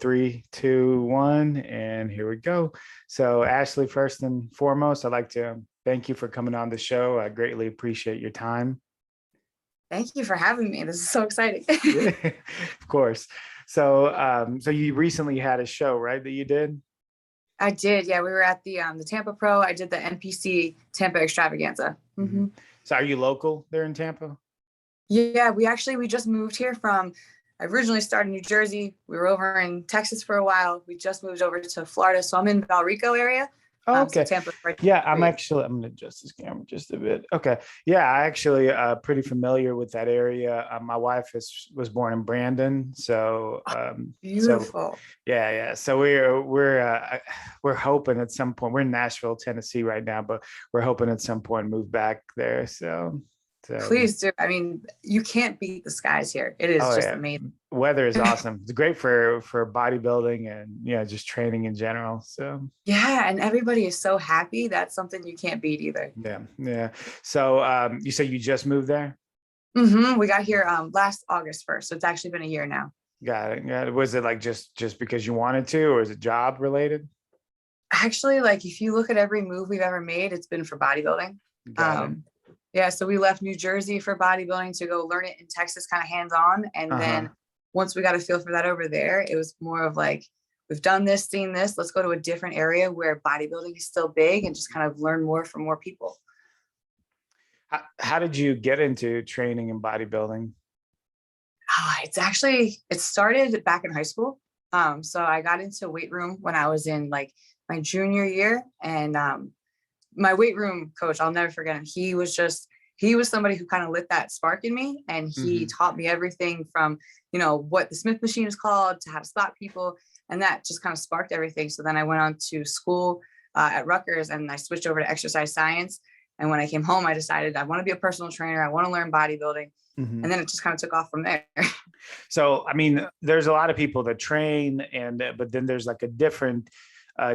three, two, one, and here we go. So, Ashley, first and foremost, I'd like to thank you for coming on the show. I greatly appreciate your time. Thank you for having me. This is so exciting. Yeah, of course. So you recently had a show, right, that you did? I did. Yeah, we were at the Tampa Pro. I did the NPC Tampa Extravaganza. Mhm. So, are you local there in Tampa? Yeah, we just moved here from. I originally started in New Jersey. We were over in Texas for a while. We just moved over to Florida, so I'm in Valrico area. Oh, So okay. Tampa's right Yeah, for you. I'm gonna adjust this camera just a bit. Okay. Yeah, I actually pretty familiar with that area. My wife was born in Brandon, so Beautiful. yeah. So we're hoping at some point. We're in Nashville, Tennessee right now, but we're hoping at some point move back there. So Please do. I mean, you can't beat the skies here. It is oh just yeah, amazing. weather is awesome. It's great for bodybuilding and just training in general. So Yeah, and everybody is so happy. That's something you can't beat either. yeah. So you said you just moved there? We got here last August 1st, so it's actually been a year now. Got it. Got it. Was it like just because you wanted to, or is it job related? Actually, like if you look at every move we've ever made, it's been for bodybuilding. Got it. Um, yeah, so we left New Jersey for bodybuilding to go learn it in Texas, kind of hands on. And Uh-huh. then once we got a feel for that over there, it was more of like, we've done this, seen this, let's go to a different area where bodybuilding is still big and just kind of learn more from more people. How did you get into training and bodybuilding? It started back in high school. So I got into weight room when I was in like my junior year, and my weight room coach, I'll never forget him. He was somebody who kind of lit that spark in me, and he Hmm. taught me everything from, what the Smith machine is called to how to spot people. And that just kind of sparked everything. So then I went on to school at Rutgers, and I switched over to exercise science. And when I came home, I decided I want to be a personal trainer. I want to learn bodybuilding. Hmm. And then it just kind of took off from there. So, I mean, there's a lot of people that train, but then there's like a different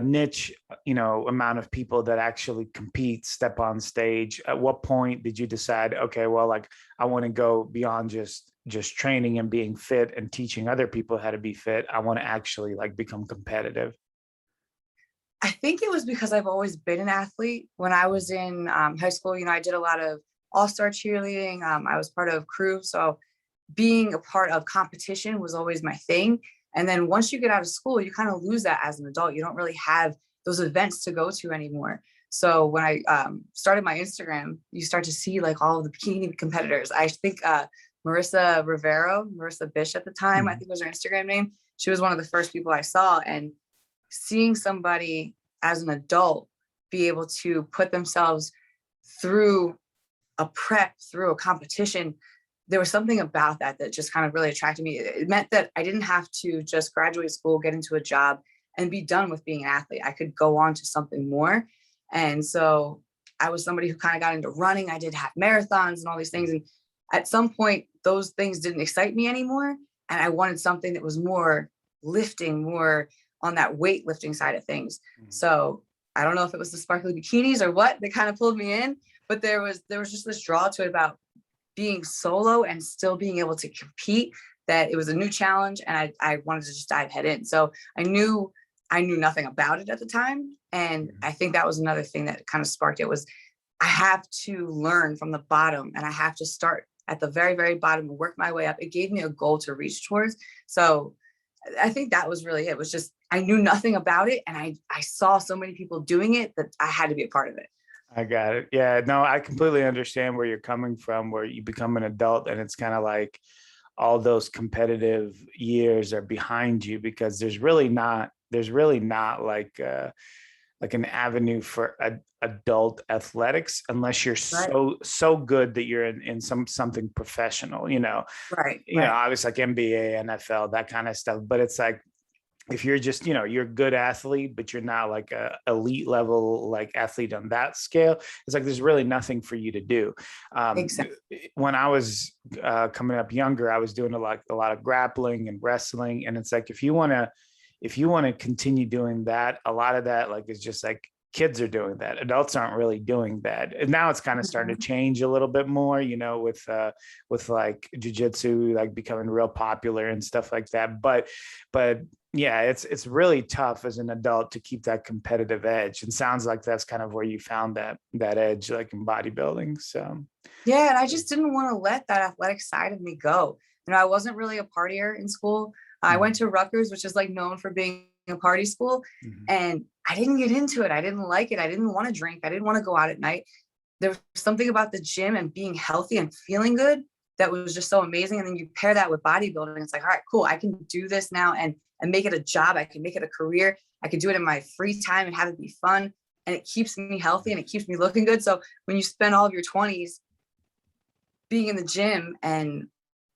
niche, amount of people that actually compete, step on stage. At what point did you decide, okay, well, like I want to go beyond just training and being fit and teaching other people how to be fit. I want to actually like become competitive. I think it was because I've always been an athlete. When I was in high school, I did a lot of all-star cheerleading. I was part of crew. So being a part of competition was always my thing. And then once you get out of school, you kind of lose that as an adult. You don't really have those events to go to anymore. So when I started my Instagram, you start to see like all of the bikini competitors. I think Marissa Bish at the time, I Mhm. think was her Instagram name. She was one of the first people I saw. And seeing somebody as an adult be able to put themselves through a prep, through a competition, there was something about that just kind of really attracted me. It meant that I didn't have to just graduate school, get into a job, and be done with being an athlete. I could go on to something more. And so I was somebody who kind of got into running. I did half marathons and all these things. And at some point, those things didn't excite me anymore. And I wanted something that was more lifting, more on that weightlifting side of things. So I don't know if it was the sparkly bikinis or what that kind of pulled me in, but there was just this draw to it about being solo and still being able to compete, that it was a new challenge, and I wanted to just dive head in. So I knew nothing about it at the time. And I think that was another thing that kind of sparked it, was I have to learn from the bottom, and I have to start at the very, very bottom and work my way up. It gave me a goal to reach towards. So I think that was really it. It was just, I knew nothing about it, and I saw so many people doing it that I had to be a part of it. I got it. Yeah, no, I completely understand where you're coming from, where you become an adult and it's kind of like all those competitive years are behind you because there's really not like an avenue for adult athletics unless you're Right. so good that you're in something professional, Right. Right. obviously like NBA, NFL, that kind of stuff. But it's like if you're just you're a good athlete but you're not like a elite level like athlete on that scale, it's like there's really nothing for you to do. um, Exactly. when I was coming up younger, I was doing a lot of grappling and wrestling, and it's like if you want to continue doing that, a lot of that like is just like kids are doing that, adults aren't really doing that. And now it's kind of starting to Mhm. change a little bit more, with like jujitsu like becoming real popular and stuff like that. But yeah, it's really tough as an adult to keep that competitive edge. And sounds like that's kind of where you found that edge, like in bodybuilding. So Yeah, and I just didn't want to let that athletic side of me go. I wasn't really a partier in school. I went mhm, to Rutgers, which is like known for being a party school, mhm. and I didn't get into it. I didn't like it. I didn't want to drink. I didn't want to go out at night. There was something about the gym and being healthy and feeling good that was just so amazing. And then you pair that with bodybuilding. It's like, all right, cool. I can do this now and make it a job. I can make it a career. I can do it in my free time and have it be fun. And it keeps me healthy and it keeps me looking good. So when you spend all of your 20s being in the gym and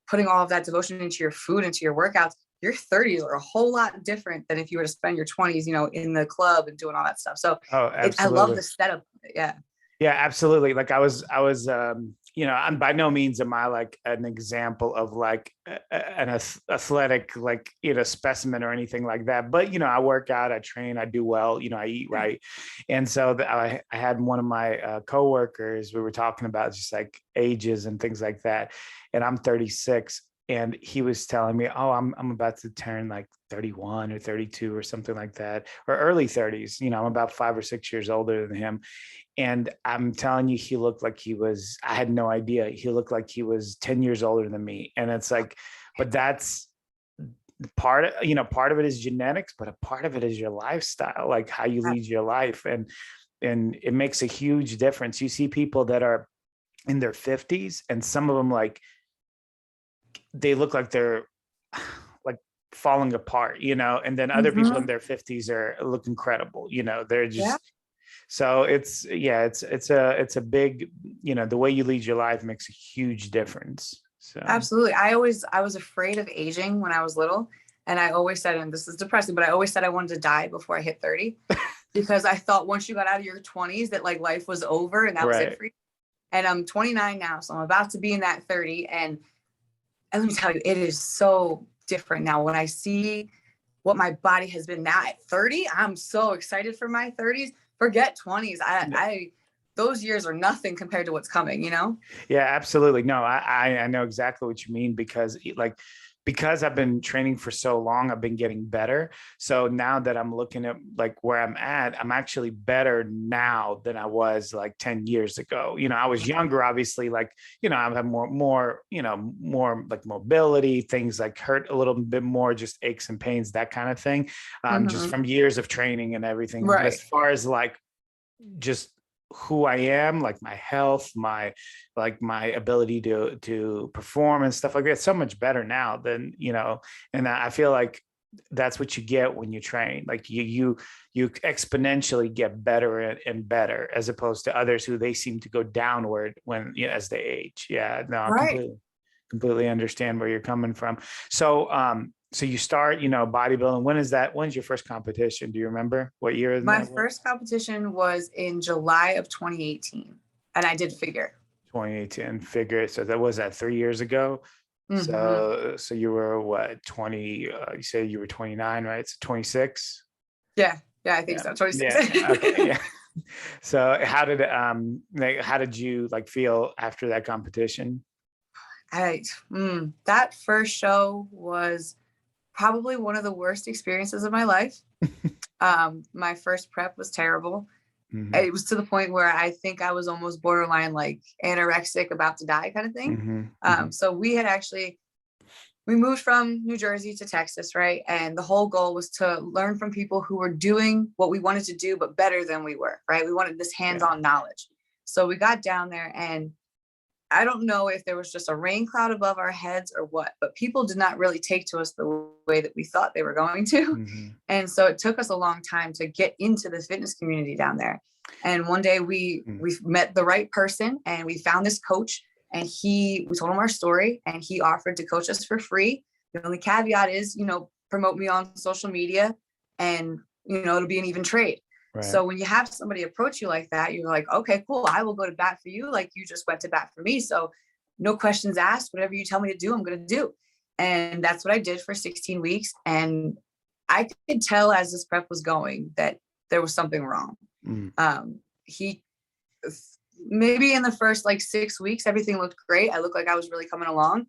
putting all of that devotion into your food, into your workouts, your 30s are a whole lot different than if you were to spend your 20s, in the club and doing all that stuff. So Oh, I love absolutely. the setup. Yeah. Yeah, absolutely. Like I was, I'm by no means am I like an example of like an athletic, like, specimen or anything like that. But, I work out, I train, I do well, I eat right. And so I had one of my coworkers, we were talking about just like ages and things like that. And I'm 36. And he was telling me, oh, I'm about to turn like 31 or 32 or something like that, or early 30s. I'm about 5 or 6 years older than him. And I'm telling you, he looked like I had no idea. He looked like he was 10 years older than me. And it's like, but that's part of it is genetics, but a part of it is your lifestyle, like how you lead your life. And it makes a huge difference. You see people that are in their 50s and some of them, like, they look like they're like falling apart, and then other people in Mm-hmm. their 50s look incredible. They're Yeah. just, so it's a big, the way you lead your life makes a huge difference. So Absolutely. I was afraid of aging when I was little. And I always said, and this is depressing, but I always said I wanted to die before I hit 30 because I thought once you got out of your 20s that like life was over and that was it right. for you. And I'm 29 now, so I'm about to be in that 30. And let me tell you, it is so different now. When I see what my body has been now at 30, I'm so excited for my 30s. Forget 20s. I those years are nothing compared to what's coming. Yeah, absolutely. No, I know exactly what you mean, because because I've been training for so long, I've been getting better. So now that I'm looking at like where I'm at, I'm actually better now than I was like 10 years ago. I was younger, obviously, like, I have more like mobility, things like hurt a little bit more, just aches and pains, that kind of thing. Just Mm-hmm. from years of training and everything. But Right. as far as like just who I am, like my health, my ability to perform and stuff like that, so much better now than, and I feel like that's what you get when you train. Like you exponentially get better and better, as opposed to others who they seem to go downward when, as they age. Yeah, no, I Right. completely understand where you're coming from. So you start, bodybuilding. When's your first competition? Do you remember what year My that was? first competition was in July of 2018, and I did figure. 2018 figure. So that was that 3 years ago. Mm-hmm. So you were what, 20, you said you were 29, right? So 26. Yeah. Yeah, I think Yeah. so. 26. Yeah. Okay. Yeah. So how did you like feel after that competition? That first show was probably one of the worst experiences of my life. My first prep was terrible. Hmm. It was to the point where I think I was almost borderline like anorexic, about to die kind of thing. Hmm. Hmm. So we moved from New Jersey to Texas, right? And the whole goal was to learn from people who were doing what we wanted to do, but better than we were, right? We wanted this Yeah. hands-on knowledge. So we got down there, and I don't know if there was just a rain cloud above our heads or what, but people did not really take to us the way that we thought they were going to. Hmm. And so it took us a long time to get into the fitness community down there. And one day we met the right person and we found this coach, and we told him our story and he offered to coach us for free. The only caveat is, promote me on social media and, it'll be an even trade. Right. So when you have somebody approach you like that, you're like, okay, cool. I will go to bat for you. Like you just went to bat for me. So no questions asked, whatever you tell me to do, I'm going to do. And that's what I did for 16 weeks. And I could tell as this prep was going that there was something wrong. Mm. He maybe in the first like 6 weeks, everything looked great. I looked like I was really coming along.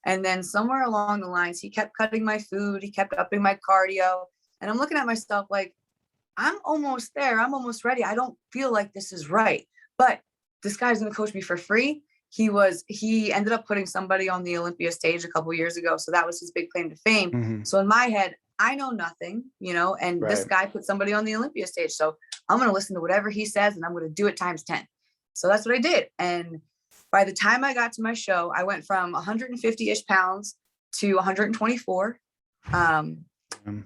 And then somewhere along the lines, he kept cutting my food. He kept upping my cardio. And I'm looking at myself like, I'm almost there. I'm almost ready. I don't feel like this is right. But this guy's going to coach me for free. He ended up putting somebody on the Olympia stage a couple of years ago. So that was his big claim to fame. Mm-hmm. So in my head, I know nothing, and this guy put somebody on the Olympia stage. So I'm going to listen to whatever he says and I'm going to do it times 10. So that's what I did. And by the time I got to my show, I went from 150-ish pounds to 124.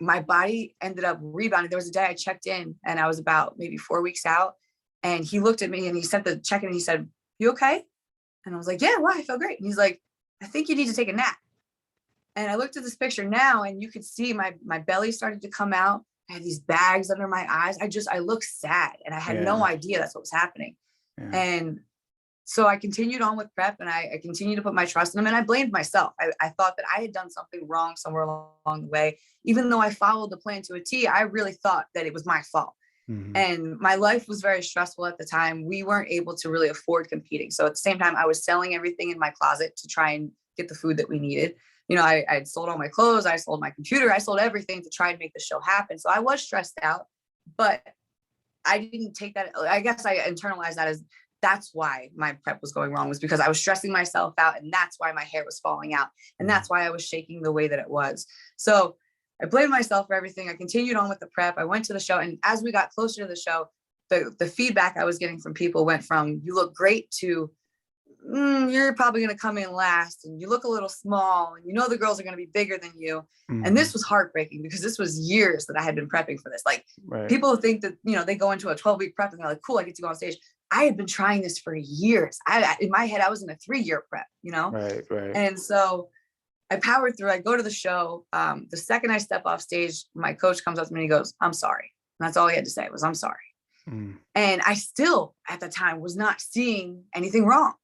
My body ended up rebounding. There was a day I checked in and I was about maybe 4 weeks out, and he looked at me and he sent the check-in and he said, "You okay?" And I was like, "Yeah, why? I feel great." And he's like, "I think you need to take a nap." And I looked at this picture now and you could see my belly started to come out. I had these bags under my eyes. I looked sad and I had no idea that's what was happening. Yeah. And so I continued on with prep and I continued to put my trust in him, and I blamed myself. I thought that I had done something wrong somewhere along the way. Even though I followed the plan to a T, I really thought that it was my fault. Mm-hmm. And my life was very stressful at the time. We weren't able to really afford competing. So at the same time, I was selling everything in my closet to try and get the food that we needed. I had sold all my clothes. I sold my computer. I sold everything to try and make the show happen. So I was stressed out, but I didn't take that. I guess I internalized that as that's why my prep was going wrong, was because I was stressing myself out. And that's why my hair was falling out. And that's why I was shaking the way that it was. So I blamed myself for everything. I continued on with the prep. I went to the show. And as we got closer to the show, the feedback I was getting from people went from, "You look great," to, "You're probably going to come in last, and you look a little small, and the girls are going to be bigger than you." Mm-hmm. And this was heartbreaking because this was years that I had been prepping for this. Like, people think that, they go into a 12-week prep and they're like, "Cool, I get to go on stage." I had been trying this for years. In my head, I was in a 3-year prep, Right. And so I powered through. I go to the show. The second I step off stage, my coach comes up to me and he goes, "I'm sorry." And that's all he had to say was, "I'm sorry." Mm. And I still, at the time, was not seeing anything wrong.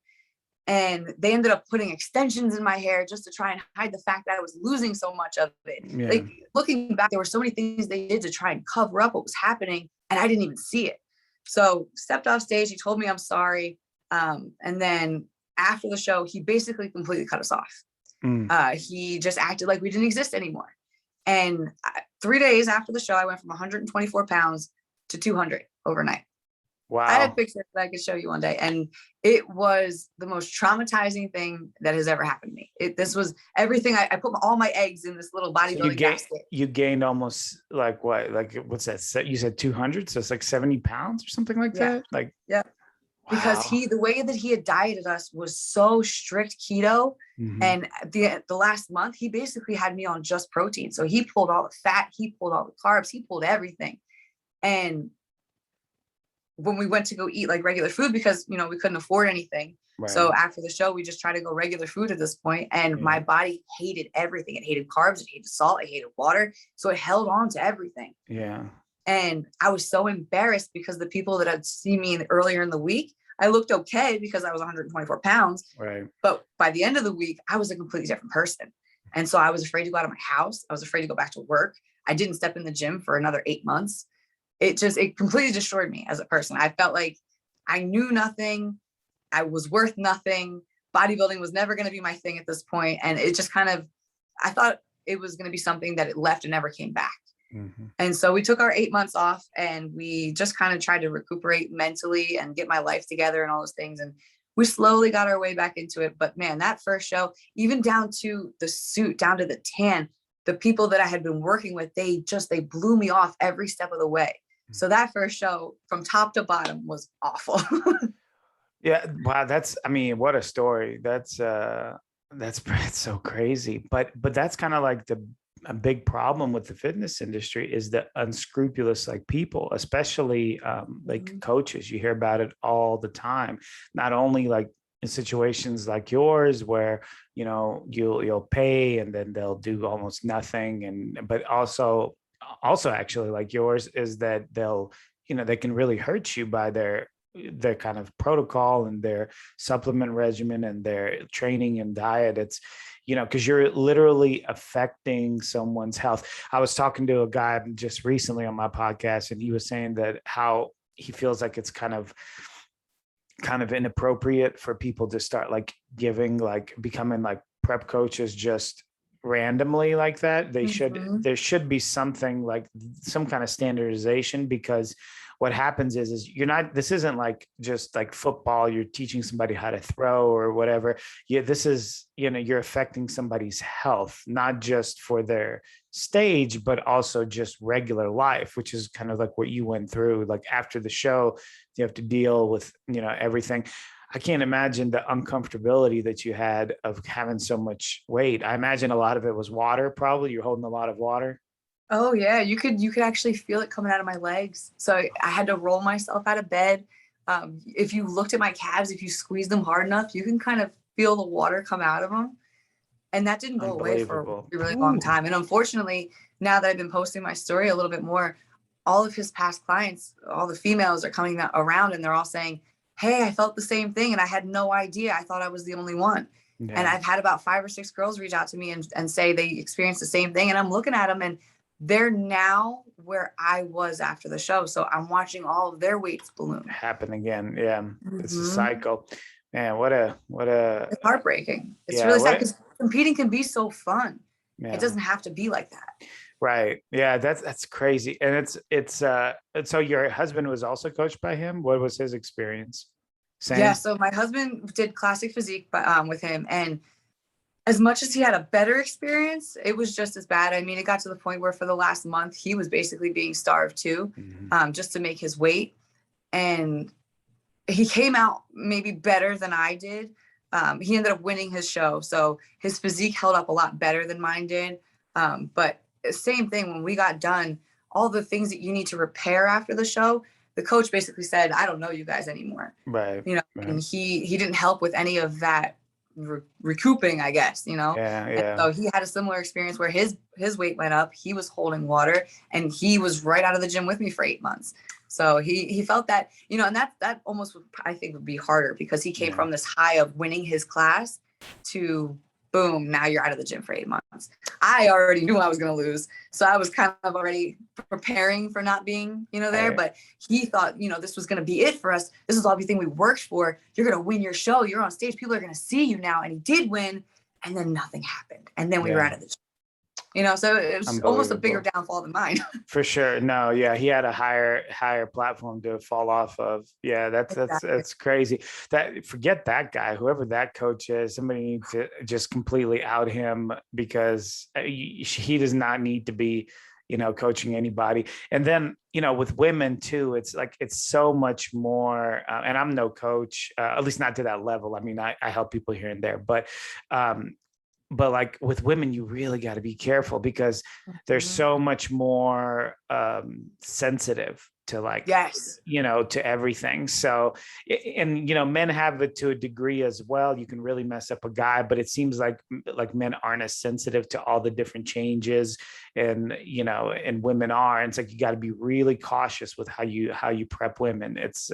And they ended up putting extensions in my hair just to try and hide the fact that I was losing so much of it. Yeah. Like, looking back, there were so many things they did to try and cover up what was happening, and I didn't even see it. So stepped off stage. He told me I'm sorry. And then after the show, he basically completely cut us off. Mm. He just acted like we didn't exist anymore. And 3 days after the show, I went from 124 pounds to 200 overnight. Wow. I had pictures that I could show you one day. And it was the most traumatizing thing that has ever happened to me. This was everything. I put all my eggs in this little bodybuilding basket. You gained almost like what? Like, what's that? You said 200. So it's like 70 pounds or something like that? Like, yeah. Wow. Because the way that he had dieted us was so strict keto. Mm-hmm. And the last month, he basically had me on just protein. So he pulled all the fat, he pulled all the carbs, he pulled everything. And when we went to go eat like regular food, because, we couldn't afford anything. Right. So after the show, we just tried to go regular food at this point. And my body hated everything. It hated carbs, it hated salt, it hated water. So it held on to everything. Yeah. And I was so embarrassed because the people that had seen me earlier in the week, I looked okay because I was 124 pounds. Right. But by the end of the week, I was a completely different person. And so I was afraid to go out of my house. I was afraid to go back to work. I didn't step in the gym for another 8 months. It completely destroyed me as a person. I felt like I knew nothing. I was worth nothing. Bodybuilding was never going to be my thing at this point. And it just I thought it was going to be something that it left and never came back. Mm-hmm. And so we took our 8 months off and we just kind of tried to recuperate mentally and get my life together and all those things. And we slowly got our way back into it. But man, that first show, even down to the suit, down to the tan, the people that I had been working with, they blew me off every step of the way. So that first show from top to bottom was awful. Yeah. Wow. What a story. That's so crazy. But that's kind of like a big problem with the fitness industry is the unscrupulous, like, people, especially like coaches. You hear about it all the time, not only like in situations like yours where, you'll pay and then they'll do almost nothing. But also actually like yours is that they can really hurt you by their kind of protocol and their supplement regimen and their training and diet. It's, because you're literally affecting someone's health. I was talking to a guy just recently on my podcast, and he was saying that how he feels like it's kind of inappropriate for people to start like becoming like prep coaches just randomly like that. Mhm. There should be something like some kind of standardization, because what happens is you're not, this isn't like just like football, you're teaching somebody how to throw or whatever. Yeah, this is, you're affecting somebody's health, not just for their stage, but also just regular life, which is kind of like what you went through. Like after the show, you have to deal with, everything. I can't imagine the uncomfortability that you had of having so much weight. I imagine a lot of it was water, probably. You're holding a lot of water. Oh yeah, you could actually feel it coming out of my legs. So I had to roll myself out of bed. If you looked at my calves, if you squeeze them hard enough, you can kind of feel the water come out of them. And that didn't go away for a Unbelievable. really, really long Ooh. time. And unfortunately, now that I've been posting my story a little bit more, all of his past clients, all the females are coming around and they're all saying, "Hey, I felt the same thing and I had no idea. I thought I was the only one." And Yeah. I've had about 5 or 6 girls reach out to me and say they experienced the same thing. And I'm looking at them and they're now where I was after the show. So I'm watching all of their weights balloon. Happen again. Yeah. It's a Mhm. cycle. Man, what It's a, heartbreaking. It's yeah, really sad what, because competing can be so fun. It yeah. doesn't have to be like that. Right. Yeah. That's crazy. And so your husband was also coached by him. What was his experience? Yeah. Same. So my husband did classic physique with him. And as much as he had a better experience, it was just as bad. I mean, it got to the point where for the last month, he was basically being starved too, Mhm. just to make his weight. And he came out maybe better than I did. He ended up winning his show. So his physique held up a lot better than mine did. But same thing, when we got done, all the things that you need to repair after the show, the coach basically said, "I don't know you guys anymore." Right. And Right. he didn't help with any of that recouping, I guess. Yeah. And Yeah. so he had a similar experience where his weight went up, he was holding water, and he was right out of the gym with me for 8 months. So he felt that, and that almost I think would be harder because he came Yeah. from this high of winning his class to boom, now you're out of the gym for 8 months. I already knew I was going to lose. So I was kind of already preparing for not being there. Right. But he thought, this was going to be it for us. This is everything we worked for. You're going to win your show. You're on stage. People are going to see you now. And he did win. And then nothing happened. And then we were Yeah. out of the gym. So it was almost a bigger Unbelievable. downfall than mine. For sure. No, yeah, he had a higher platform to fall off of. Yeah, Exactly. that's crazy. That, forget that guy, whoever that coach is, somebody needs to just completely out him, because he does not need to be, coaching anybody. And then, with women too, it's like it's so much more. And I'm no coach, at least not to that level. I mean, I help people here and there, um, but like with women, you really got to be careful, because they're Mhm. so much more sensitive to, like, Yes. to everything. So, and men have it to a degree as well. You can really mess up a guy, but it seems like men aren't as sensitive to all the different changes, and women are. And it's like you got to be really cautious with how you prep women. It's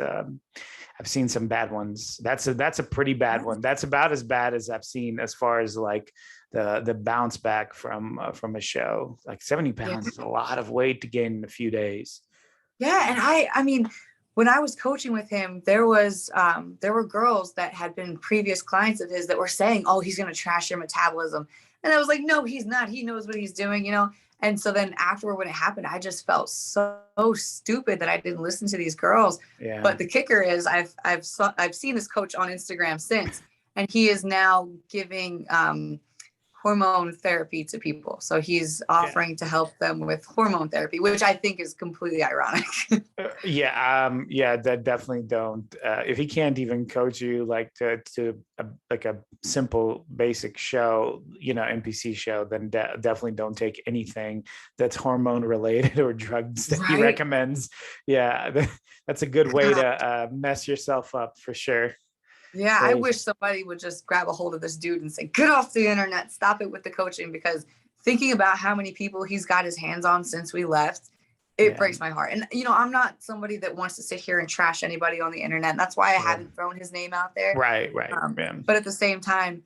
I've seen some bad ones. That's a pretty bad one. That's about as bad as I've seen, as far as like the bounce back from a show. Like 70 Yeah. pounds is a lot of weight to gain in a few days. Yeah, and I mean, when I was coaching with him, there were girls that had been previous clients of his that were saying, "Oh, he's gonna trash your metabolism," and I was like, "No, he's not. He knows what he's doing." And so then afterward, when it happened, I just felt so stupid that I didn't listen to these girls. Yeah. But the kicker is, I've seen this coach on Instagram since, and he is now giving hormone therapy to people. So he's Yeah. offering to help them with hormone therapy, which I think is completely ironic. Yeah, that definitely don't. If he can't even coach you like to like a simple basic show, NPC show, then definitely don't take anything that's hormone related or drugs that he Right. recommends. Yeah, that's a good way God. to mess yourself up for sure. Yeah, I Crazy. wish somebody would just grab a hold of this dude and say, "Get off the internet, stop it with the coaching," because thinking about how many people he's got his hands on since we left, it Yeah, breaks my heart. And I'm not somebody that wants to sit here and trash anybody on the internet. That's why I yeah. haven't thrown his name out there. Right. Yeah. But at the same time,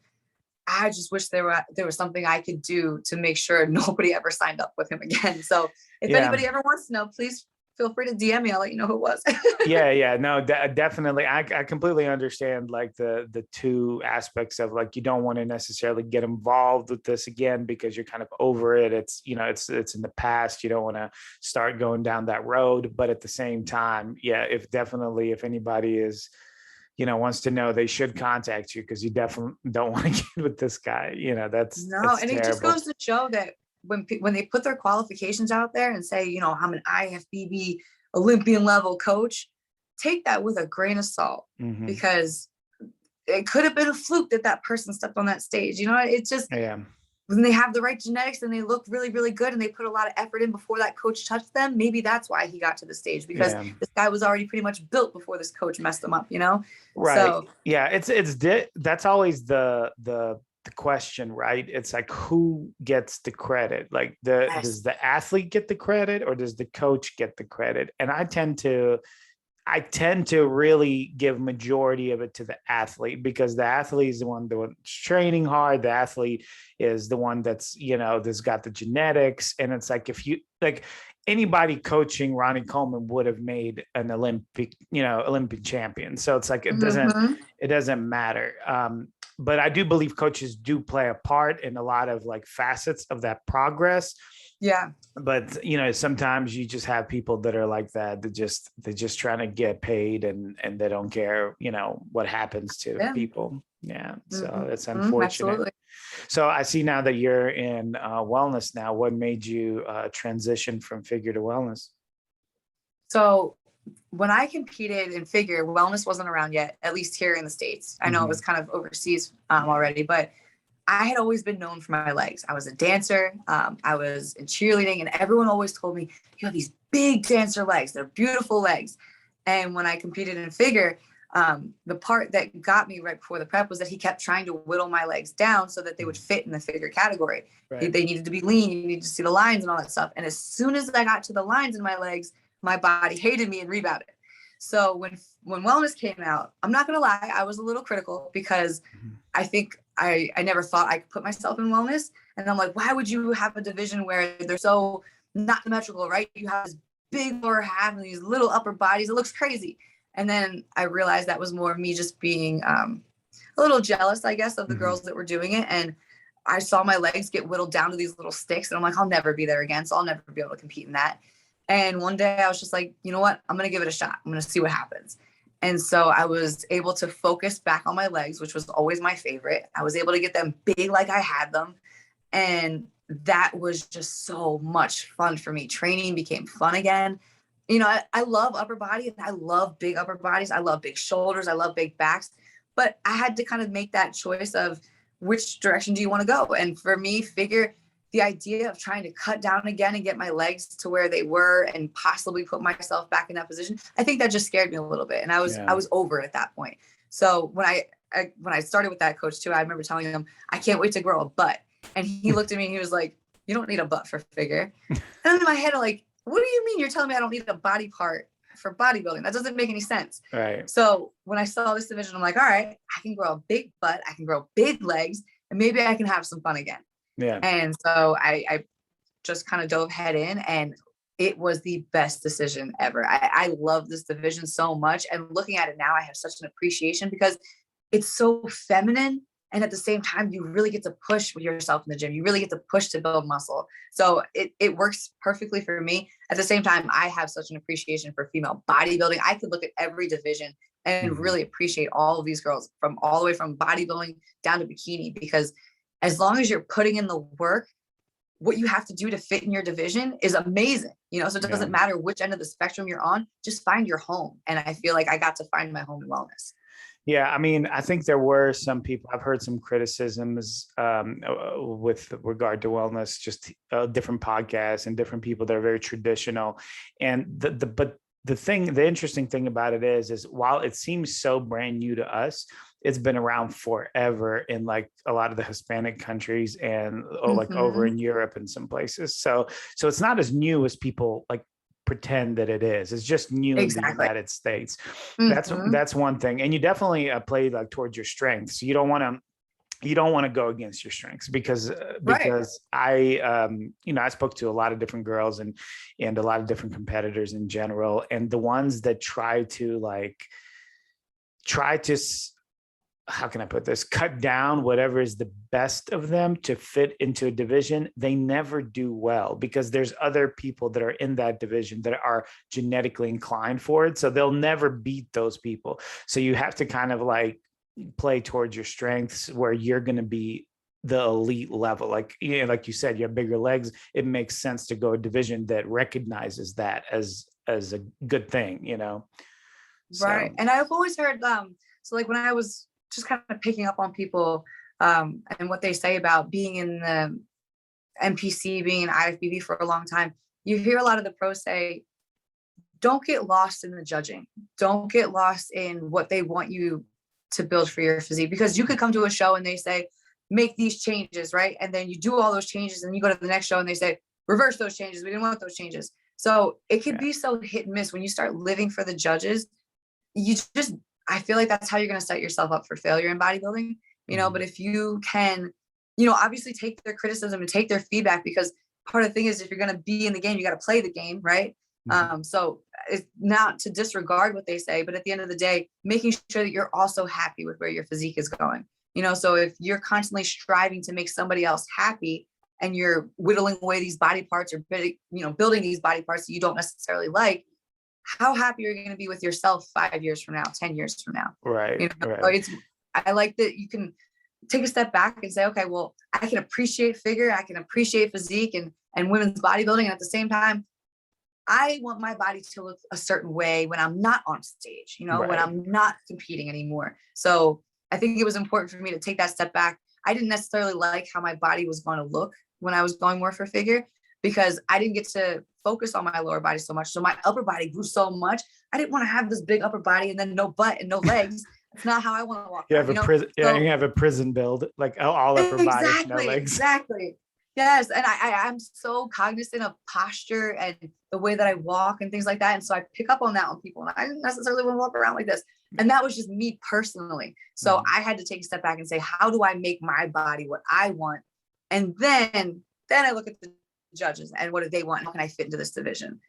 I just wish there was something I could do to make sure nobody ever signed up with him again. So if Yeah. anybody ever wants to know, please feel free to DM me. I'll let you know who it was. Yeah, no, definitely. I completely understand like the two aspects of like, you don't want to necessarily get involved with this again because you're kind of over it. It's, it's in the past. You don't want to start going down that road. But at the same time, yeah, if anybody is, wants to know, they should contact you, because you definitely don't want to get with this guy. That's And it just terrible. goes to show that when they put their qualifications out there and say, I'm an IFBB Olympian level coach, take that with a grain of salt, because it could have been a fluke that person stepped on that stage. It's just, when they have the right genetics and they look really, really good and they put a lot of effort in before that coach touched them, maybe that's why he got to the stage, because this guy was already pretty much built before this coach messed him up, Right. So, yeah, that's always the question, right? It's like, who gets the credit? Like does the athlete get the credit, or does the coach get the credit? And I tend to really give majority of it to the athlete, because the athlete is the one that's training hard. The athlete is the one that's, that's got the genetics. And it's like, if you like, anybody coaching Ronnie Coleman would have made an Olympic champion. So it's like, it doesn't matter. But I do believe coaches do play a part in a lot of like facets of that progress. Yeah. But sometimes you just have people that are like that. They're just trying to get paid, and they don't care, what happens to people. Yeah. So that's unfortunate. Absolutely. So I see now that you're in wellness now. What made you transition from figure to wellness? So when I competed in figure, wellness wasn't around yet, at least here in the States. I know it was kind of overseas already, but I had always been known for my legs. I was a dancer. I was in cheerleading, and everyone always told me, you have these big dancer legs. They're beautiful legs. And when I competed in figure, the part that got me right before the prep was that he kept trying to whittle my legs down so that they would fit in the figure category. Right. They needed to be lean. You need to see the lines and all that stuff. And as soon as I got to the lines in my legs, my body hated me and rebounded. So when wellness came out, I'm not going to lie, I was a little critical, because I think I never thought I could put myself in wellness. And I'm like, why would you have a division where they're so not symmetrical, right? You have this big lower half and these little upper bodies. It looks crazy. And then I realized that was more of me just being a little jealous, I guess, of the girls that were doing it. And I saw my legs get whittled down to these little sticks. And I'm like, I'll never be there again. So I'll never be able to compete in that. And one day I was just like, you know what? I'm going to give it a shot. I'm going to see what happens. And so I was able to focus back on my legs, which was always my favorite. I was able to get them big like I had them. And that was just so much fun for me. Training became fun again. I love upper body, and I love big upper bodies. I love big shoulders. I love big backs. But I had to kind of make that choice of which direction do you want to go? And for me, figure, the idea of trying to cut down again and get my legs to where they were and possibly put myself back in that position, I think that just scared me a little bit. And I was over it at that point. So when I started with that coach too, I remember telling him, I can't wait to grow a butt. And he looked at me and he was like, you don't need a butt for figure. And in my head, I'm like, what do you mean you're telling me I don't need a body part for bodybuilding? That doesn't make any sense. Right. So when I saw this division, I'm like, all right, I can grow a big butt. I can grow big legs, and maybe I can have some fun again. Yeah. And so I just kind of dove head in, and it was the best decision ever. I love this division so much. And looking at it now, I have such an appreciation, because it's so feminine. And at the same time, you really get to push with yourself in the gym. You really get to push to build muscle. So it works perfectly for me. At the same time, I have such an appreciation for female bodybuilding. I could look at every division and really appreciate all of these girls, from all the way from bodybuilding down to bikini, because as long as you're putting in the work, what you have to do to fit in your division is amazing. So it doesn't matter which end of the spectrum you're on, just find your home. And I feel like I got to find my home in wellness. Yeah, I mean, I think there were some people, I've heard some criticisms with regard to wellness, just different podcasts and different people that are very traditional. And the interesting thing about it is while it seems so brand new to us, it's been around forever in like a lot of the Hispanic countries and like over in Europe and some places. So it's not as new as people like pretend that it is. It's just new in the United States. That's one thing. And you definitely play like towards your strengths. So you don't want to you don't want to go against your strengths because Right. I spoke to a lot of different girls and a lot of different competitors in general, and the ones that try to how can I put this, cut down whatever is the best of them to fit into a division, they never do well because there's other people that are in that division that are genetically inclined for it. So they'll never beat those people. So you have to kind of like play towards your strengths where you're going to be the elite level. Like, like you said, you have bigger legs. It makes sense to go a division that recognizes that as a good thing, Right. So, And I've always heard, so like when I was just kind of picking up on people, and what they say about being in the NPC, being in IFBB for a long time, you hear a lot of the pros say, don't get lost in the judging. Don't get lost in what they want you to build for your physique, because you could come to a show and they say, make these changes, right? And then you do all those changes and you go to the next show and they say, reverse those changes. We didn't want those changes. So it could be so hit and miss when you start living for the judges. I feel like that's how you're going to set yourself up for failure in bodybuilding, but if you can, obviously take their criticism and take their feedback, because part of the thing is, if you're going to be in the game, you got to play the game, right? So it's not to disregard what they say, but at the end of the day, making sure that you're also happy with where your physique is going. So if you're constantly striving to make somebody else happy and you're whittling away these body parts or, building these body parts that you don't necessarily like, how happy are you going to be with yourself 5 years from now, 10 years from now? Right. So I like that you can take a step back and say, okay, well, I can appreciate figure, I can appreciate physique and women's bodybuilding. And at the same time, I want my body to look a certain way when I'm not on stage, when I'm not competing anymore. So I think it was important for me to take that step back. I didn't necessarily like how my body was going to look when I was going more for figure, because I didn't get to focus on my lower body so much. So my upper body grew so much. I didn't want to have this big upper body and then no butt and no legs. It's not how I want to walk. You have you have a prison build, like all upper body, no legs. Exactly. Yes. And I'm so cognizant of posture and the way that I walk and things like that. And so I pick up on that on people. And I didn't necessarily want to walk around like this. And that was just me personally. So I had to take a step back and say, how do I make my body what I want? And then I look at the judges and what do they want? How can I fit into this division?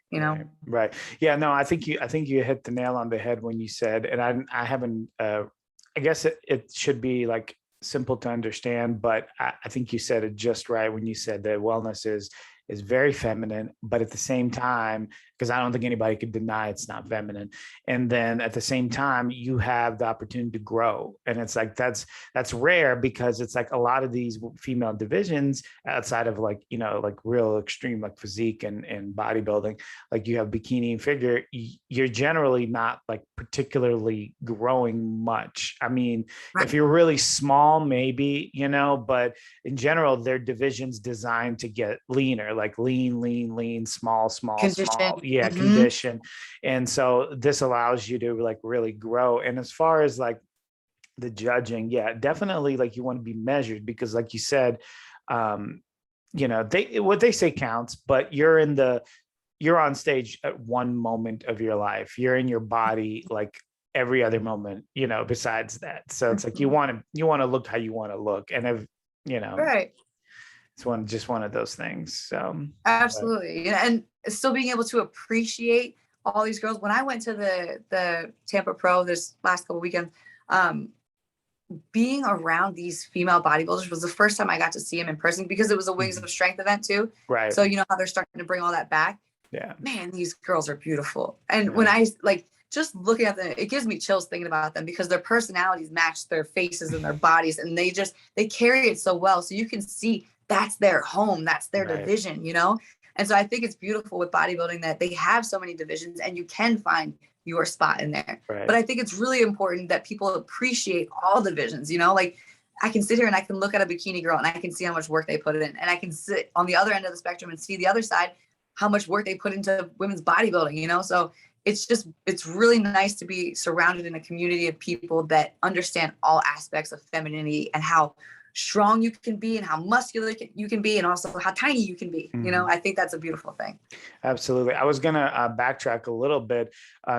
Right. Yeah, no, I think you hit the nail on the head when you said, and I haven't, I guess it should be like simple to understand, but I think you said it just right when you said that wellness is very feminine, but at the same time, because I don't think anybody could deny it's not feminine. And then at the same time, you have the opportunity to grow. And it's like, that's rare, because it's like a lot of these female divisions outside of like, like real extreme, like physique and bodybuilding, like you have bikini and figure, you're generally not like particularly growing much. I mean, if you're really small, maybe, but in general, they're divisions designed to get leaner, like lean, small. Condition. Yeah. Condition. And so this allows you to like really grow. And as far as like the judging, yeah, definitely, like you want to be measured, because like you said, what they say counts, but you're on stage at one moment of your life. You're in your body like every other moment, besides that. So it's like you want to look how you want to look. And if right. It's one of those things. So absolutely. And still being able to appreciate all these girls. When I went to the Tampa Pro this last couple weekends, being around these female bodybuilders was the first time I got to see them in person, because it was a Wings of Strength event too. Right. So how they're starting to bring all that back. Yeah. Man, these girls are beautiful. And when I just looking at them, it gives me chills thinking about them, because their personalities match their faces and their bodies, and they carry it so well. So you can see that's their home, that's their division, And so I think it's beautiful with bodybuilding that they have so many divisions and you can find your spot in there. Right. But I think it's really important that people appreciate all divisions, like I can sit here and I can look at a bikini girl and I can see how much work they put in. And I can sit on the other end of the spectrum and see the other side, how much work they put into women's bodybuilding, So it's really nice to be surrounded in a community of people that understand all aspects of femininity and how strong you can be and how muscular you can be and also how tiny you can be. You know, I think that's a beautiful thing. Absolutely. I was going to backtrack a little bit.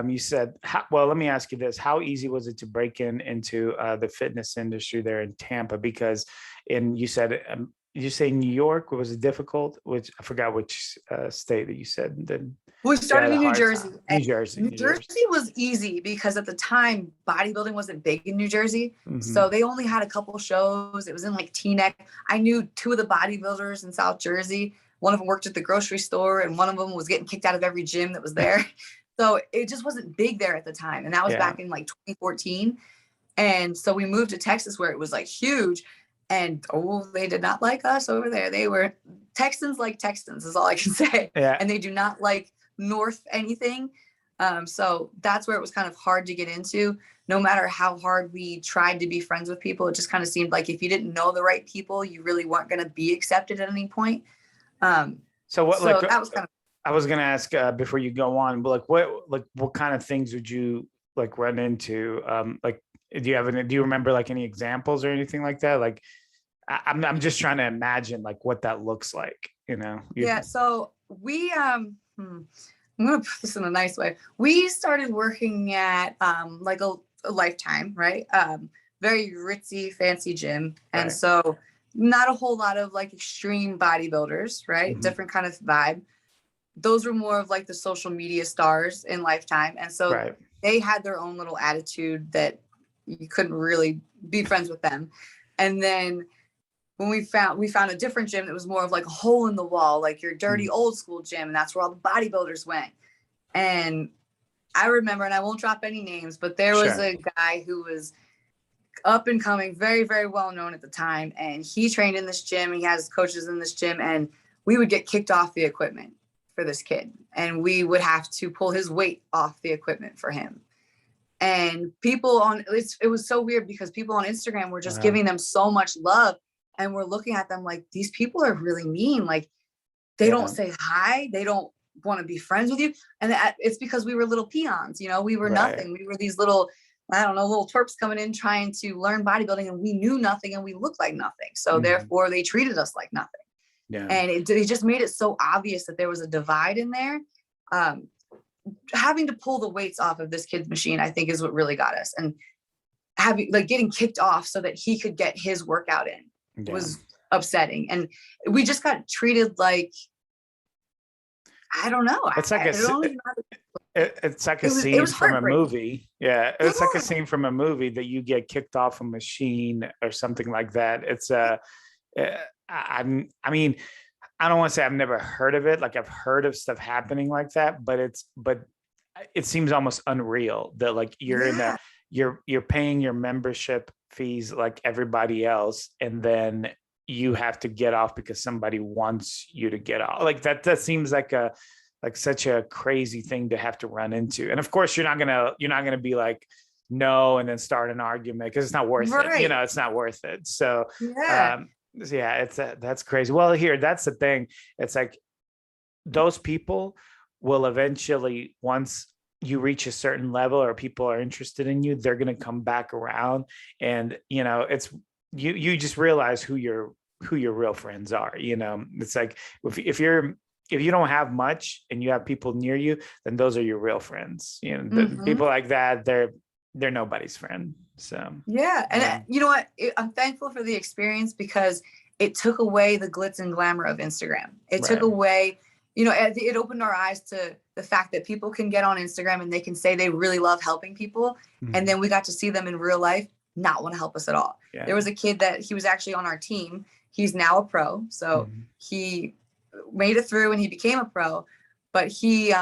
You said, well, let me ask you this. How easy was it to break into the fitness industry there in Tampa? Because you said, did you say New York? Was it difficult? Which I forgot which state that you said. Then we started in New Jersey. New Jersey. New Jersey was easy because at the time bodybuilding wasn't big in New Jersey. So they only had a couple shows. It was in like Teaneck. I knew 2 of the bodybuilders in South Jersey. One of them worked at the grocery store and one of them was getting kicked out of every gym that was there. So it just wasn't big there at the time. And that was back in like 2014. And so we moved to Texas where it was like huge. And they did not like us over there. They were Texans like Texans is all I can say. Yeah. And they do not like North anything. So that's where it was kind of hard to get into. No matter how hard we tried to be friends with people, it just kind of seemed like if you didn't know the right people, you really weren't going to be accepted at any point. So that was kind of. I was going to ask before you go on, but what kind of things would you like run into? Do you remember like any examples or anything like that? Like, I'm just trying to imagine like what that looks like, you know? Yeah. So we, I'm going to put this in a nice way. We started working at like a Lifetime, right? Very ritzy, fancy gym. And so not a whole lot of like extreme bodybuilders, right? Different kind of vibe. Those were more of like the social media stars in Lifetime. And so they had their own little attitude that you couldn't really be friends with them. And then when we found a different gym that was more of like a hole in the wall, like your dirty old school gym. And that's where all the bodybuilders went. And I remember, and I won't drop any names, but there was a guy who was up and coming, very, very well known at the time. And he trained in this gym. He has coaches in this gym, and we would get kicked off the equipment for this kid. And we would have to pull his weight off the equipment for him. And people it was so weird because people on Instagram were just giving them so much love. And we're looking at them like, these people are really mean. Like they don't say hi. They don't want to be friends with you. And it's because we were little peons, you know, we were nothing. We were these little, I don't know, little twerps coming in trying to learn bodybuilding, and we knew nothing and we looked like nothing. So therefore they treated us like nothing. Yeah. And it just made it so obvious that there was a divide in there. Having to pull the weights off of this kid's machine, I think, is what really got us. And getting kicked off so that he could get his workout in was upsetting. And we just got treated like, I don't know. It's like it's like a scene from a movie. Yeah. It's like a scene from a movie that you get kicked off a machine or something like that. It's I mean, I don't want to say I've never heard of it. Like I've heard of stuff happening like that, but it seems almost unreal that like you're paying your membership fees like everybody else, and then you have to get off because somebody wants you to get off. Like that seems like such a crazy thing to have to run into. And of course you're not gonna be like no and then start an argument because it's not worth it. You know, it's not worth it. So that's crazy. Well, that's the thing. It's like those people will eventually, once you reach a certain level or people are interested in you, they're going to come back around. And, you know, it's, you just realize who your real friends are. You know, it's like, if you don't have much and you have people near you, then those are your real friends. You know, the people like that, they're nobody's friend. So, And you know what? I'm thankful for the experience because it took away the glitz and glamour of Instagram. It took away, you know, it opened our eyes to the fact that people can get on Instagram and they can say they really love helping people. And then we got to see them in real life not want to help us at all. There was a kid that he was actually on our team. He's now a pro. So he made it through and he became a pro. But he,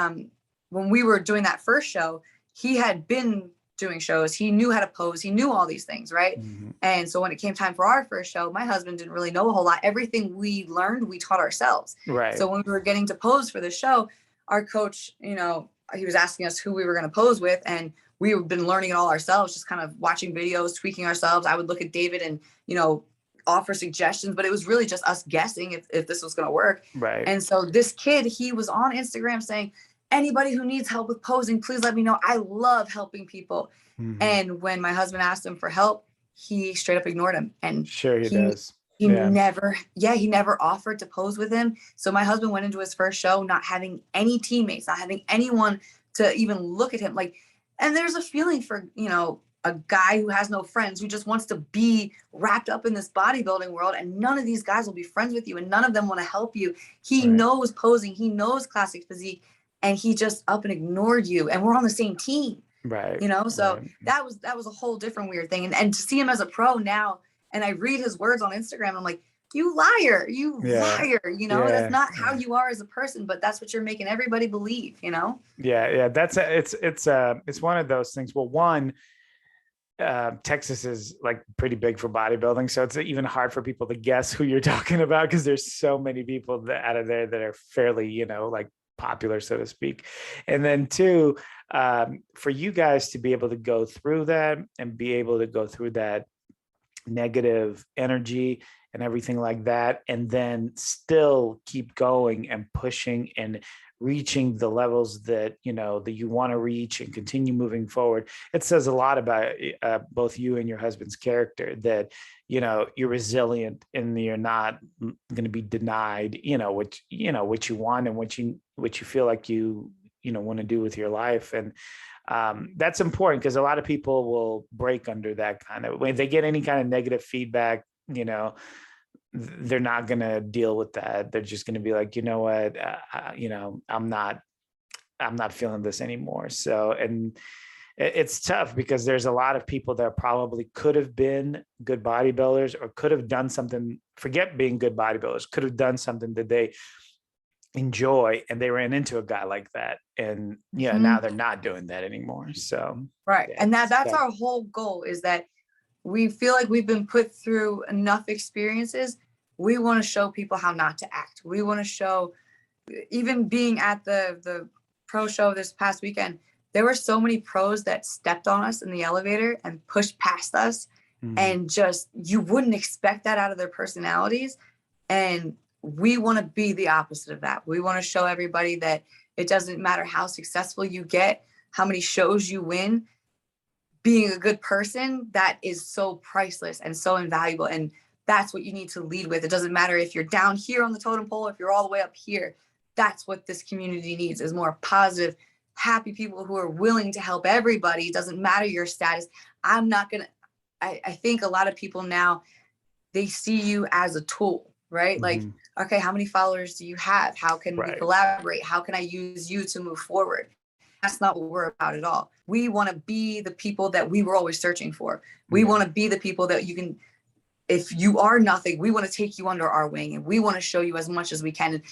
when we were doing that first show, he had been doing shows. He knew how to pose. He knew all these things, right? And so when it came time for our first show, my husband didn't really know a whole lot. Everything we learned, we taught ourselves. So when we were getting to pose for the show, our coach, you know, he was asking us who we were going to pose with, and we've been learning it all ourselves, just kind of watching videos, tweaking ourselves. I would look at David and, you know, offer suggestions, but it was really just us guessing if this was going to work. And so this kid, he was on Instagram saying, anybody who needs help with posing, please let me know. I love helping people. And when my husband asked him for help, he straight up ignored him. And Sure he he does. he Yeah. never offered to pose with him. So my husband went into his first show not having any teammates, not having anyone to even look at him. Like, and there's a feeling for, a guy who has no friends, who just wants to be wrapped up in this bodybuilding world, and none of these guys will be friends with you, and none of them want to help you. He Right. knows posing, he knows classic physique, and he just up and ignored you. And we're on the same team, Right. So Right. that was a whole different weird thing. And to see him as a pro now, and I read his words on Instagram, I'm like, you liar, Yeah. that's Yeah. not how you are as a person, but that's what you're making everybody believe. Yeah. It's one of those things. Well, one, Texas is like pretty big for bodybuilding, so it's even hard for people to guess who you're talking about, because there's so many people out of there that are fairly, like popular, so to speak. And then two, for you guys to be able to go through that and be able to go through that negative energy and everything like that, and then still keep going and pushing and reaching the levels that that you want to reach and continue moving forward. It says a lot about both you and your husband's character, that you're resilient and you're not going to be denied what you want and what you feel like you want to do with your life. And that's important, because a lot of people will break under that kind of, when they get any kind of negative feedback, they're not going to deal with that. They're just going to be like, you know what, I'm not feeling this anymore. So, and it's tough, because there's a lot of people that probably could have been good bodybuilders, or could have done something, forget being good bodybuilders, could have done something that they enjoy, and they ran into a guy like that, and now they're not doing that anymore. So right. And that's our whole goal, is that we feel like we've been put through enough experiences. We want to show people how not to act. We want to show, even being at the pro show this past weekend, there were so many pros that stepped on us in the elevator and pushed past us. And just, you wouldn't expect that out of their personalities. And we want to be the opposite of that. We want to show everybody that it doesn't matter how successful you get, how many shows you win, being a good person, that is so priceless and so invaluable. And that's what you need to lead with. It doesn't matter if you're down here on the totem pole, if you're all the way up here. That's what this community needs, is more positive, happy people who are willing to help everybody. It doesn't matter your status. I think a lot of people now, they see you as a tool, right? Like, okay, how many followers do you have? How can we collaborate? How can I use you to move forward? That's not what we're about at all. We want to be the people that we were always searching for. We want to be the people that you can, if you are nothing, we want to take you under our wing, and we want to show you as much as we can. And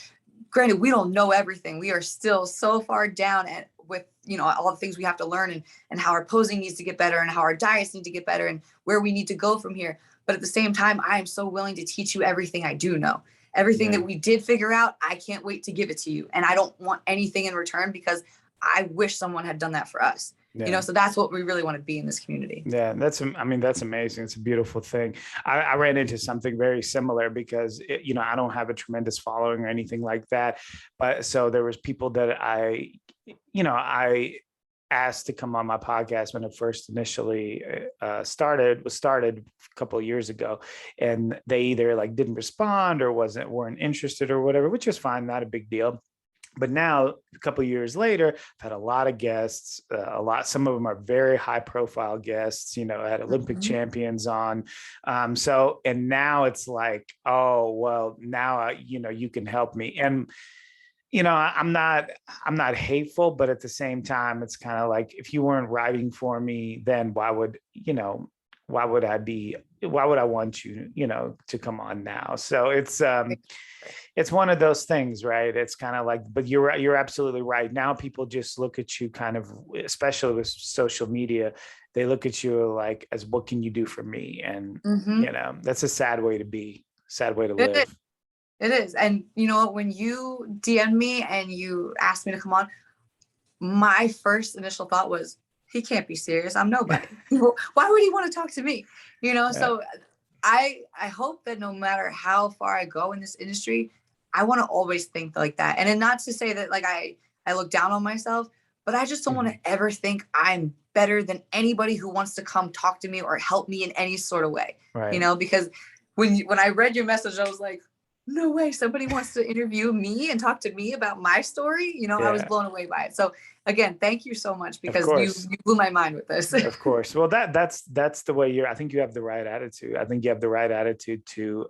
granted, we don't know everything. We are still so far down with all the things we have to learn, and how our posing needs to get better, and how our diets need to get better, and where we need to go from here. But at the same time, I am so willing to teach you everything I do know. Everything that we did figure out, I can't wait to give it to you. And I don't want anything in return, because I wish someone had done that for us. So that's what we really want to be in this community. Yeah, that's amazing. It's a beautiful thing. I ran into something very similar, because I don't have a tremendous following or anything like that, but so there was people that I asked to come on my podcast when it first initially started a couple of years ago, and they either like didn't respond or weren't interested or whatever, which is fine, not a big deal. But now, a couple of years later, I've had a lot of guests, some of them are very high profile guests, I had Olympic champions on. So, and now it's like, oh, well, now, you can help me. And, I'm not hateful, but at the same time, it's kind of like, if you weren't writing for me, then why would I want you, to come on now? So it's one of those things, right? It's kind of like, but you're absolutely right. Now people just look at you kind of, especially with social media, they look at you like, as what can you do for me? And, that's a sad way to live. It is. And you know what, when you DM'd me and you asked me to come on, my first initial thought was, he can't be serious. I'm nobody. Why would he want to talk to me? So I hope that no matter how far I go in this industry, I want to always think like that. And not to say that like I look down on myself, but I just don't want Mhm. to ever think I'm better than anybody who wants to come talk to me or help me in any sort of way, Right. because when I read your message, I was like, no way, somebody wants to interview me and talk to me about my story. I was Yeah. blown away by it. So again, thank you so much Of because you course. you blew my mind with this. Of course. Well, that's the way I think you have the right attitude. I think you have the right attitude to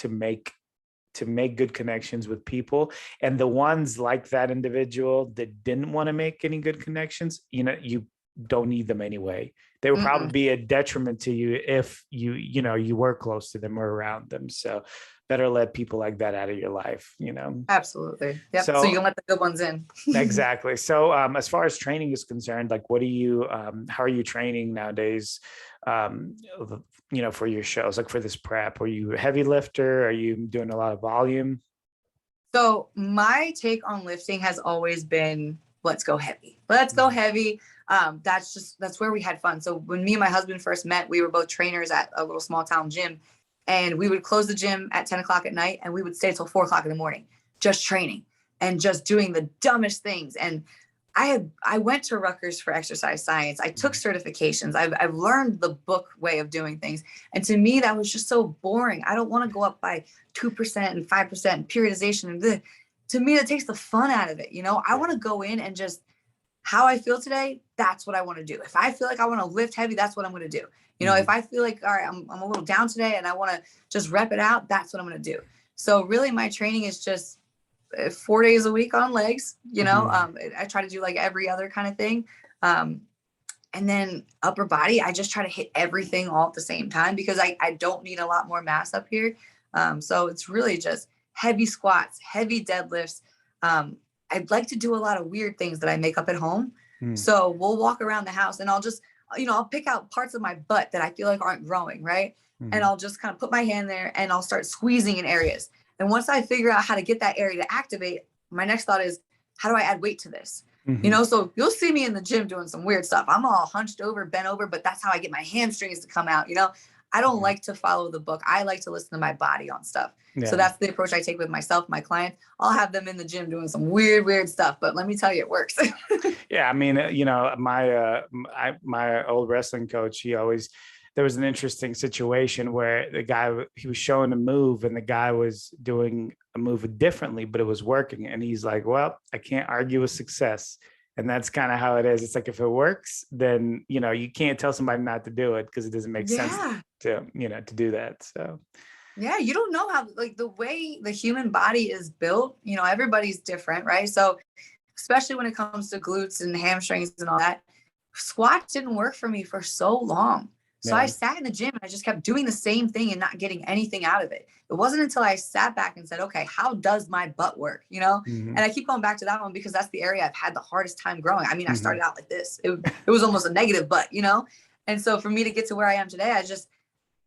make good connections with people, and the ones like that individual that didn't want to make any good connections, you don't need them anyway. They would probably Mm-mm. be a detriment to you if you were close to them or around them. So better let people like that out of your life. Absolutely. Yep. So you So can let the good ones in. exactly. So as far as training is concerned, like how are you training nowadays? Um, for your shows, like for this prep, are you a heavy lifter? Are you doing a lot of volume? So my take on lifting has always been, let's go heavy. Let's go Mhm. heavy. That's where we had fun. So when me and my husband first met, we were both trainers at a little small town gym, and we would close the gym at 10 o'clock at night, and we would stay till 4 o'clock in the morning, just training and just doing the dumbest things. And I went to Rutgers for exercise science. I took Mhm. certifications. I've learned the book way of doing things. And to me, that was just so boring. I don't want to go up by 2% and 5% periodization. To me, that takes the fun out of it. I Yeah. want to go in and just how I feel today, that's what I want to do. If I feel like I want to lift heavy, that's what I'm going to do. If Mhm. I feel like, all right, I'm a little down today and I want to just rep it out, that's what I'm going to do. So really my training is just 4 days a week on legs. Mhm. I try to do like every other kind of thing. Um, and then upper body, I just try to hit everything all at the same time because I don't need a lot more mass up here. So it's really just heavy squats, heavy deadlifts. I'd like to do a lot of weird things that I make up at home. Mhm. So we'll walk around the house and I'll just, I'll pick out parts of my butt that I feel like aren't growing, right? And Mhm. I'll just kind of put my hand there and I'll start squeezing in areas. And once I figure out how to get that area to activate, my next thought is, how do I add weight to this? Mhm. So you'll see me in the gym doing some weird stuff. I'm all hunched over, bent over, but that's how I get my hamstrings to come out. I don't Yeah. like to follow the book. I like to listen to my body on stuff. So Yeah. that's the approach I take with myself, my clients. I'll have them in the gym doing some weird, weird stuff, but let me tell you, it works. Yeah, I mean, my old wrestling coach, there was an interesting situation where he was showing a move and the guy was doing a move differently, but it was working. And he's like, well, I can't argue with success. And that's kind of how it is. It's like, if it works, then, you can't tell somebody not to do it because it doesn't make sense Yeah. to do that. So, Yeah, you don't know how, like, the way the human body is built, everybody's different, right? So especially when it comes to glutes and hamstrings and all that. Squats didn't work for me for so long. So I yeah. sat in the gym and I just kept doing the same thing and not getting anything out of it. It wasn't until I sat back and said, okay, how does my butt work? Hmm. And I keep going back to that one because that's the area I've had the hardest time growing. I mean, I Hmm. started out like this. It was almost a negative butt. And so for me to get to where I am today,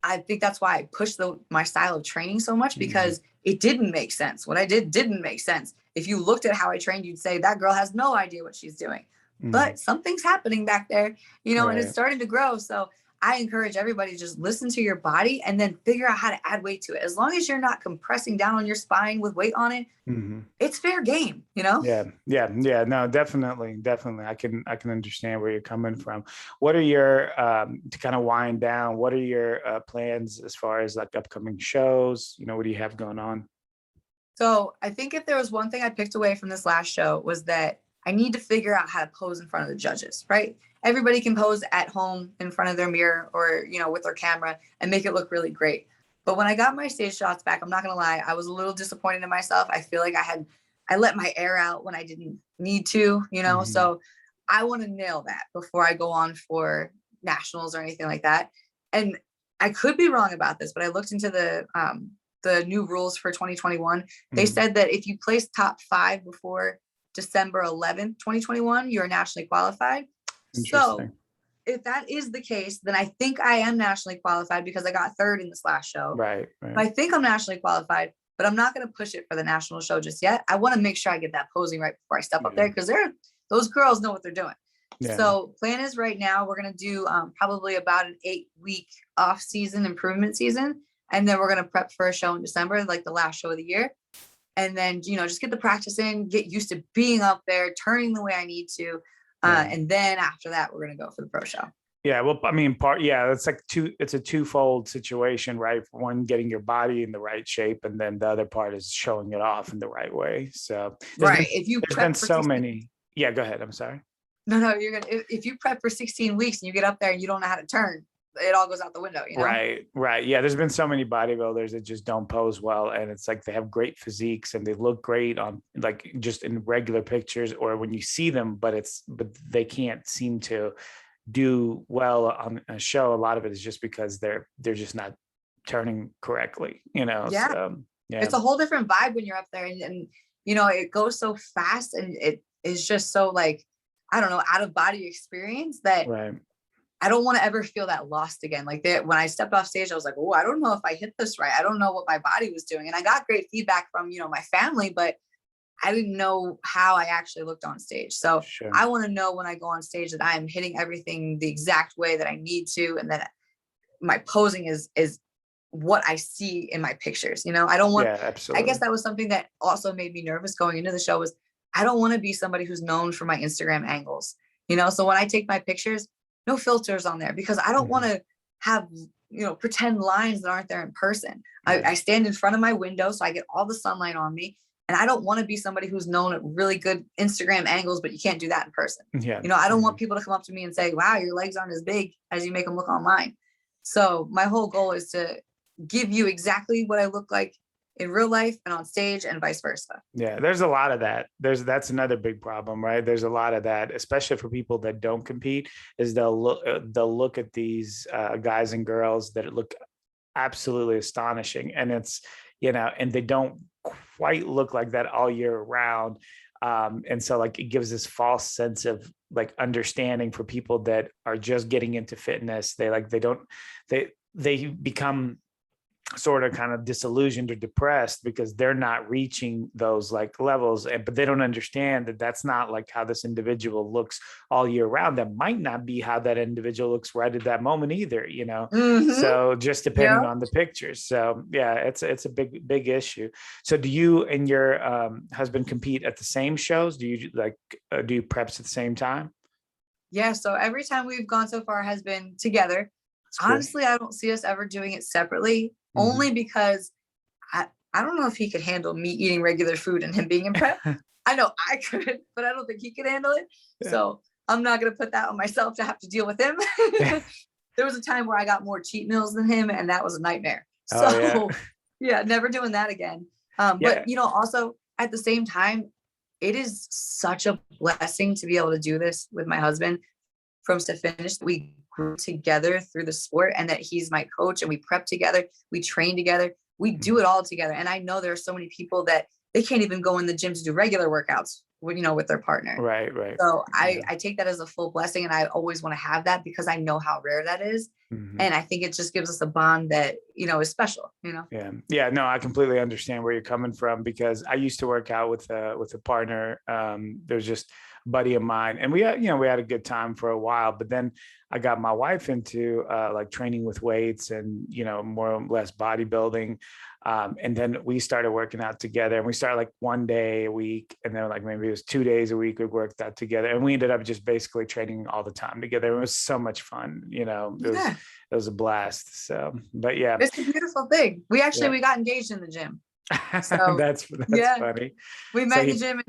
I think that's why I pushed my style of training so much Hmm. because it didn't make sense. What I did didn't make sense. If you looked at how I trained, you'd say that girl has no idea what she's doing. Hmm. But something's happening back there, and it's Right. starting to grow. So I encourage everybody to just listen to your body and then figure out how to add weight to it. As long as you're not compressing down on your spine with weight on it, Hmm. it's fair game. Yeah, yeah, yeah. No, definitely, definitely. I can understand where you're coming from. What are your to kind of wind down? What are your plans as far as like upcoming shows? What do you have going on? So I think if there was one thing I picked away from this last show was that I need to figure out how to pose in front of the judges, right? Everybody can pose at home in front of their mirror or, with their camera and make it look really great. But when I got my stage shots back, I'm not going to lie, I was a little disappointed in myself. I feel like I let my air out when I didn't need to. Hmm. So I want to nail that before I go on for nationals or anything like that. And I could be wrong about this, but I looked into the new rules for 2021. They Hmm. said that if you place top 5 before December 11th, 2021, you're nationally qualified. So Interesting. if that is the case, then I think I am nationally qualified because I got third in this last show. Right, right. I think I'm nationally qualified, but I'm not going to push it for the national show just yet. I want to make sure I get that posing right before I step up Yeah, there because those girls know what they're doing. yeah. So plan is right now we're going to do probably about an 8-week off season improvement season. And then we're going to prep for a show in December, like the last show of the year. And then, just get the practice in, get used to being up there, turning the way I need to. Yeah. And then after that, we're going to go for the pro show. Yeah, well, I mean, it's a twofold situation, right? For one, getting your body in the right shape, and then the other part is showing it off in the right way. So Right. If you there's prep been for so 16 many. Yeah, go ahead. I'm sorry. No, you're gonna if you prep for 16 weeks and you get up there and you don't know how to turn, it all goes out the window, you know? Right, right. Yeah, there's been so many bodybuilders that just don't pose well, and it's like they have great physiques and they look great on like just in regular pictures or when you see them, but they can't seem to do well on a show. A lot of it is just because they're just not turning correctly, you know. Yeah. So yeah, It's a whole different vibe when you're up there and you know, it goes so fast and it is just so like, I don't know, out of body experience that right. I don't want to ever feel that lost again. Like that when I stepped off stage, I was like, oh, I don't know if I hit this right. I don't know what my body was doing. And I got great feedback from, you know, my family, but I didn't know how I actually looked on stage. So Sure. I want to know when I go on stage that I am hitting everything the exact way that I need to, and that my posing is what I see in my pictures. You know, I don't want, Yeah, I absolutely. guess that was something that also made me nervous going into the show was I don't want to be somebody who's known for my Instagram angles, you know? So when I take my pictures, no filters on there because I don't want to have, you know, pretend lines that aren't there in person. Right. I stand in front of my window so I get all the sunlight on me. And I don't want to be somebody who's known at really good Instagram angles, but you can't do that in person. Yeah. You know, I don't want people to come up to me and say, wow, your legs aren't as big as you make them look online. So my whole goal is to give you exactly what I look like in real life and on stage and vice versa. Yeah, there's a lot of that. That's another big problem, right? There's a lot of that, especially for people that don't compete, is they'll look at these guys and girls that look absolutely astonishing, and it's, you know, and they don't quite look like that all year round. And so like it gives this false sense of like understanding for people that are just getting into fitness. They become sort of kind of disillusioned or depressed because they're not reaching those like levels, but they don't understand that that's not like how this individual looks all year round. That might not be how that individual looks right at that moment either, you know. So just depending on the pictures. So yeah, it's a big issue. So do you and your husband compete at the same shows? Do you do you preps at the same time? Yeah, so every time we've gone so far has been together. Honestly, I don't see us ever doing it separately, only because I don't know if he could handle me eating regular food and him being in prep. I know I could, but I don't think he could handle it. Yeah. So I'm not going to put that on myself to have to deal with him. There was a time where I got more cheat meals than him, and that was a nightmare. So yeah, never doing that again. But, you know, also at the same time, it is such a blessing to be able to do this with my husband from start to finish. We grew together through the sport, and that he's my coach, and we prep together, we train together, we do it all together. And I know there are so many people that they can't even go in the gym to do regular workouts with, you know, with their partner. Right. So I take that as a full blessing, and I always want to have that because I know how rare that is. And I think it just gives us a bond that, you know, is special, you know? Yeah. No, I completely understand where you're coming from, because I used to work out with a partner. There's just a buddy of mine, and we had a good time for a while, but then I got my wife into like training with weights and, you know, more or less bodybuilding. And then we started working out together, and we started like one day a week, and then like maybe it was 2 days a week we worked out together, and we ended up just basically training all the time together. It was so much fun, you know. It was a blast. So, but yeah, it's a beautiful thing. We got engaged in the gym. So that's funny. We met in the gym,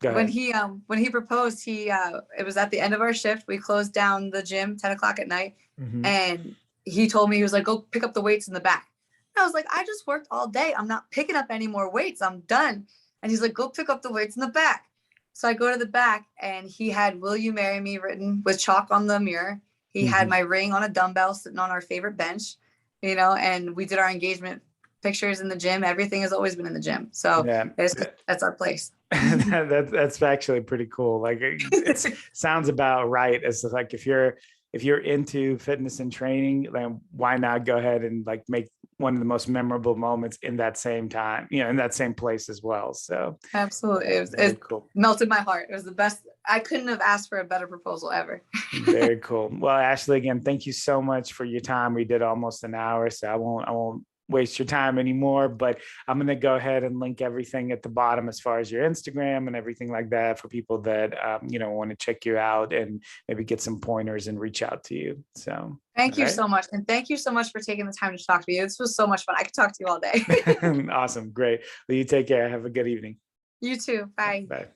and when he proposed, it was at the end of our shift. We closed down the gym 10 o'clock at night, and he told me, he was like, go pick up the weights in the back. And I was like, I just worked all day. I'm not picking up any more weights. I'm done. And he's like, go pick up the weights in the back. So I go to the back, and he had "Will you marry me" written with chalk on the mirror. He had my ring on a dumbbell sitting on our favorite bench, you know, and we did our engagement pictures in the gym. Everything has always been in the gym. So that's our place. That's actually pretty cool. Like it sounds about right. As like, if you're into fitness and training, then why not go ahead and like make one of the most memorable moments in that same time, you know, in that same place as well. So absolutely. It cool. Melted my heart. It was the best. I couldn't have asked for a better proposal ever. Very cool. Well, Ashley, again, thank you so much for your time. We did almost an hour, so I won't waste your time anymore, but I'm going to go ahead and link everything at the bottom as far as your Instagram and everything like that for people that, want to check you out and maybe get some pointers and reach out to you. So, Thank all you right. so much. And thank you so much for taking the time to talk to me. This was so much fun. I could talk to you all day. Awesome. Great. Well, you take care. Have a good evening. You too. Bye. Bye.